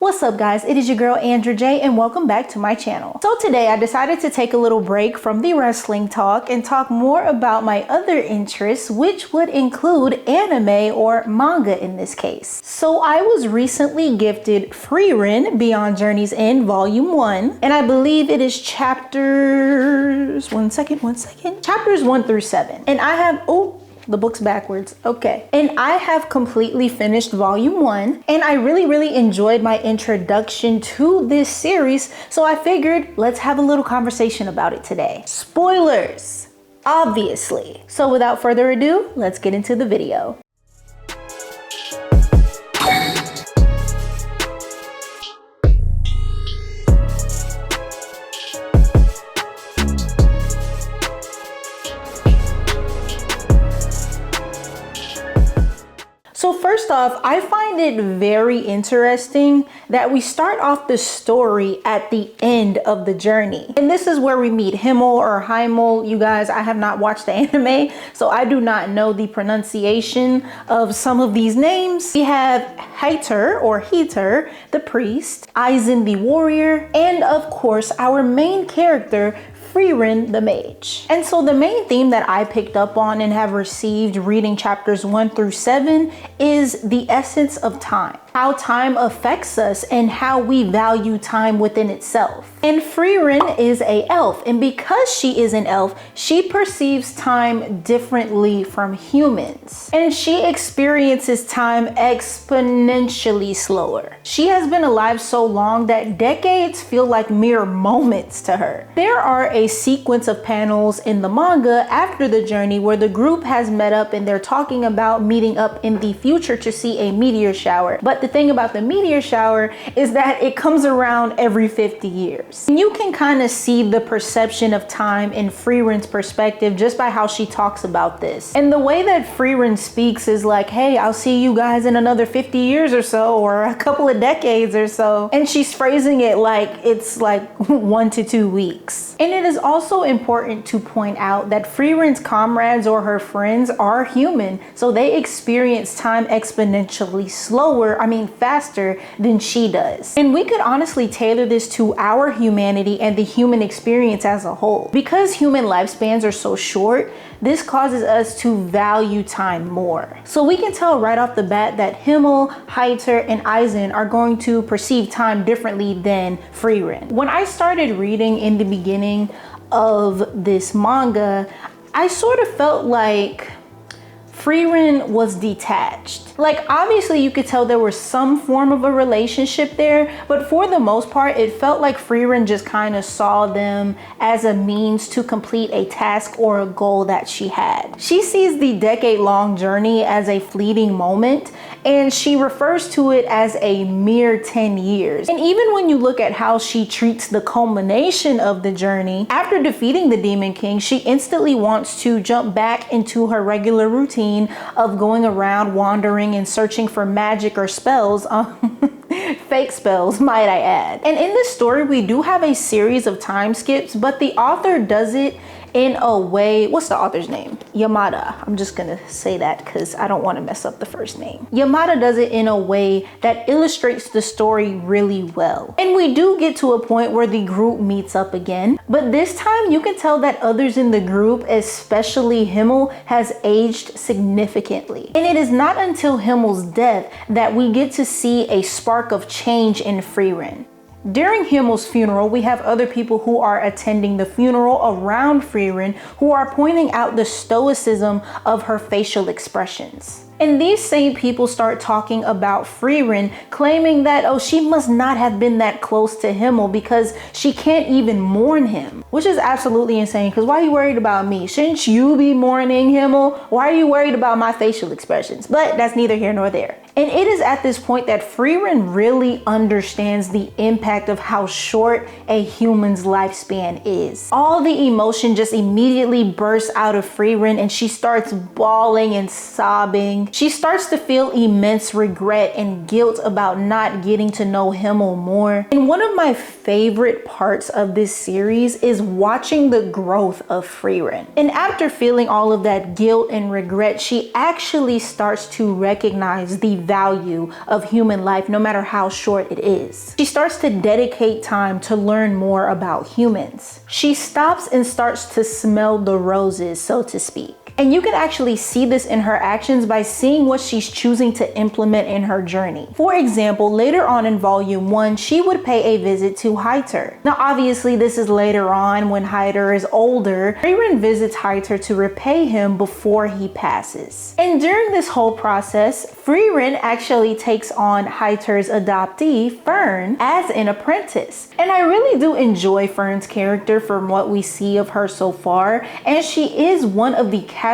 What's up guys, it is your girl andrajayy and welcome back to my channel. So today I decided to take a little break from the wrestling talk and talk more about my other interests, which would include anime or manga in this case. So I was recently gifted Frieren Beyond Journey's End Volume 1 and I believe it is chapters, chapters 1 through 7. And I have, the book's backwards. Okay. And I have completely finished volume 1 and I really enjoyed my introduction to this series. So I figured let's have a little conversation about it today. Spoilers, obviously. So without further ado, let's get into the video. So first off, I find it very interesting that we start off the story at the end of the journey. And this is where we meet Himmel or Heimel. You guys, I have not watched the anime, so I do not know the pronunciation of some of these names. We have Heiter or Heater, the priest, Aizen the warrior, and of course, our main character, Frieren the mage. And so the main theme that I picked up on and have received reading chapters 1 through 7 is the essence of time. How time affects us and how we value time within itself. And Frieren is an elf, and because she is an elf, she perceives time differently from humans. And she experiences time exponentially slower. She has been alive so long that decades feel like mere moments to her. There are a sequence of panels in the manga after the journey where the group has met up and they're talking about meeting up in the future to see a meteor shower. But the thing about the meteor shower is that it comes around every 50 years. And you can kind of see the perception of time in Frieren's perspective just by how she talks about this. And the way that Frieren speaks is like, hey, I'll see you guys in another 50 years or so, or a couple of decades or so. And she's phrasing it like it's like 1 to 2 weeks. And it is also important to point out that Frieren's comrades or her friends are human, so they experience time exponentially faster than she does. And we could honestly tailor this to our humanity and the human experience as a whole. Because human lifespans are so short, this causes us to value time more. So we can tell right off the bat that Himmel, Heiter, and Aizen are going to perceive time differently than Frieren. When I started reading in the beginning of this manga, I sort of felt like Frieren was detached. Like, obviously you could tell there was some form of a relationship there, but for the most part, it felt like Frieren just kind of saw them as a means to complete a task or a goal that she had. She sees the decade-long journey as a fleeting moment, and she refers to it as a mere 10 years. And even when you look at how she treats the culmination of the journey, after defeating the Demon King, she instantly wants to jump back into her regular routine of going around wandering and searching for magic or spells, fake spells, might I add. And in this story, we do have a series of time skips, but the author does it in a way, what's the author's name? Yamada. I'm just gonna say that because I don't want to mess up the first name. Yamada does it in a way that illustrates the story really well. And we do get to a point where the group meets up again, but this time you can tell that others in the group, especially Himmel, has aged significantly. And it is not until Himmel's death that we get to see a spark of change in Frieren. During Himmel's funeral, we have other people who are attending the funeral around Frieren who are pointing out the stoicism of her facial expressions. And these same people start talking about Frieren, claiming that, oh, she must not have been that close to Himmel because she can't even mourn him, which is absolutely insane. Because why are you worried about me? Shouldn't you be mourning Himmel? Why are you worried about my facial expressions? But that's neither here nor there. And it is at this point that Frieren really understands the impact of how short a human's lifespan is. All the emotion just immediately bursts out of Frieren and she starts bawling and sobbing. ending, she starts to feel immense regret and guilt about not getting to know Himmel more. And one of my favorite parts of this series is watching the growth of Frieren. And after feeling all of that guilt and regret, she actually starts to recognize the value of human life, no matter how short it is. She starts to dedicate time to learn more about humans. She stops and starts to smell the roses, so to speak. And you can actually see this in her actions by seeing what she's choosing to implement in her journey. For example, later on in Volume 1, she would pay a visit to Heiter. Now, obviously, this is later on when Heiter is older. Frieren visits Heiter to repay him before he passes. And during this whole process, Frieren actually takes on Heiter's adoptee, Fern, as an apprentice. And I really do enjoy Fern's character from what we see of her so far, and she is one of the catalyst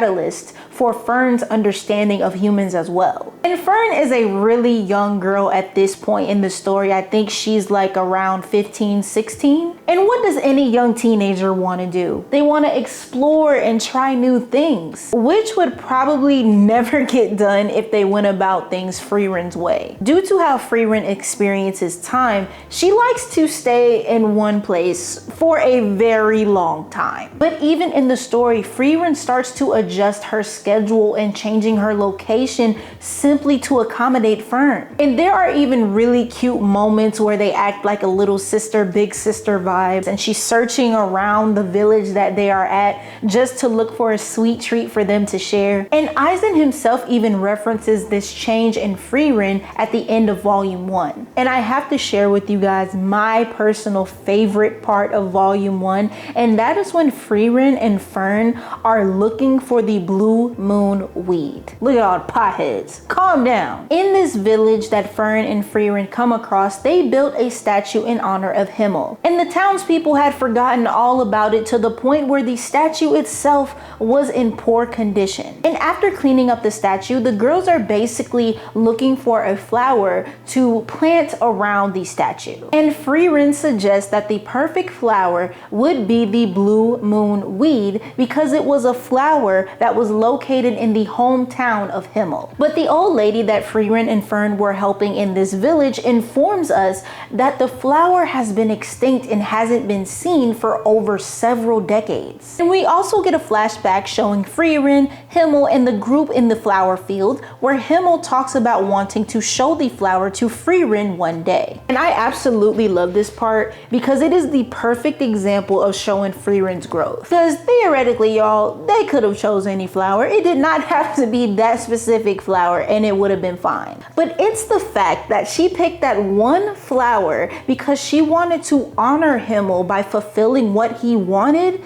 for Fern's understanding of humans as well. And Fern is a really young girl at this point in the story. I think she's like around 15, 16. And what does any young teenager want to do? They want to explore and try new things, which would probably never get done if they went about things Frieren's way. Due to how Frieren experiences time, she likes to stay in one place for a very long time. But even in the story, Frieren starts to adjust her schedule and changing her location simply to accommodate Fern. And there are even really cute moments where they act like a little sister, big sister vibes, and she's searching around the village that they are at just to look for a sweet treat for them to share. And Eisen himself even references this change in Frieren at the end of Volume 1. And I have to share with you guys my personal favorite part of Volume 1, and that is when Frieren and Fern are looking for the blue moon weed. Look at all the potheads. Calm down. In this village that Fern and Frieren come across, they built a statue in honor of Himmel. And the townspeople had forgotten all about it to the point where the statue itself was in poor condition. And after cleaning up the statue, the girls are basically looking for a flower to plant around the statue. And Frieren suggests that the perfect flower would be the blue moon weed because it was a flower that was located in the hometown of Himmel. But the old lady that Frieren and Fern were helping in this village informs us that the flower has been extinct and hasn't been seen for over several decades. And we also get a flashback showing Frieren, Himmel, and the group in the flower field, where Himmel talks about wanting to show the flower to Frieren one day. And I absolutely love this part because it is the perfect example of showing Frieren's growth. Because theoretically, y'all, they could have chosen any flower. It did not have to be that specific flower and it would have been fine. But it's the fact that she picked that one flower because she wanted to honor Himmel by fulfilling what he wanted.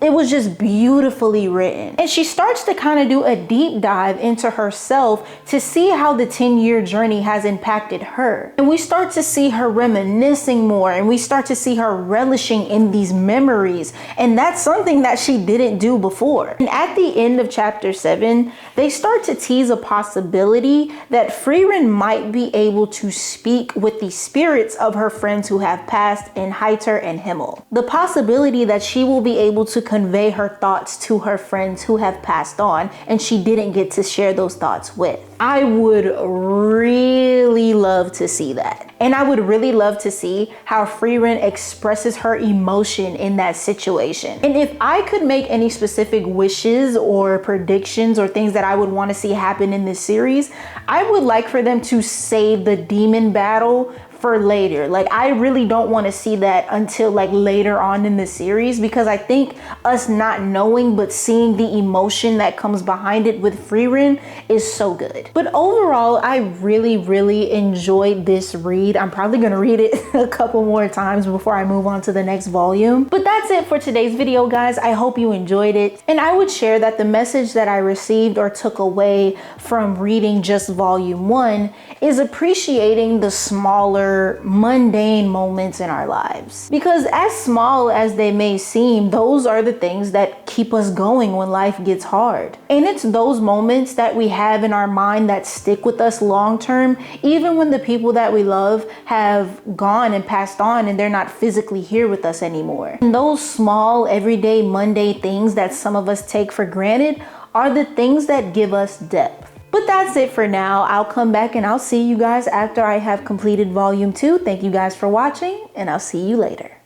It was just beautifully written. And she starts to kind of do a deep dive into herself to see how the 10-year journey has impacted her. And we start to see her reminiscing more, and we start to see her relishing in these memories. And that's something that she didn't do before. And at the end of chapter 7, they start to tease a possibility that Frieren might be able to speak with the spirits of her friends who have passed in Heiter and Himmel. The possibility that she will be able to convey her thoughts to her friends who have passed on and she didn't get to share those thoughts with. I would really love to see that. And I would really love to see how Frieren expresses her emotion in that situation. And if I could make any specific wishes or predictions or things that I would want to see happen in this series, I would like for them to save the demon battle for later. Like, I really don't want to see that until like later on in the series, because I think us not knowing but seeing the emotion that comes behind it with Frieren is so good. But overall, I really enjoyed this read. I'm probably gonna read it a couple more times before I move on to the next volume. But that's it for today's video, guys. I hope you enjoyed it. And I would share that the message that I received or took away from reading just volume 1 is appreciating the smaller, mundane moments in our lives. Because as small as they may seem, those are the things that keep us going when life gets hard. And it's those moments that we have in our mind that stick with us long term, even when the people that we love have gone and passed on and they're not physically here with us anymore. And those small, everyday, mundane things that some of us take for granted are the things that give us depth. But that's it for now. I'll come back and I'll see you guys after I have completed volume 2. Thank you guys for watching, and I'll see you later.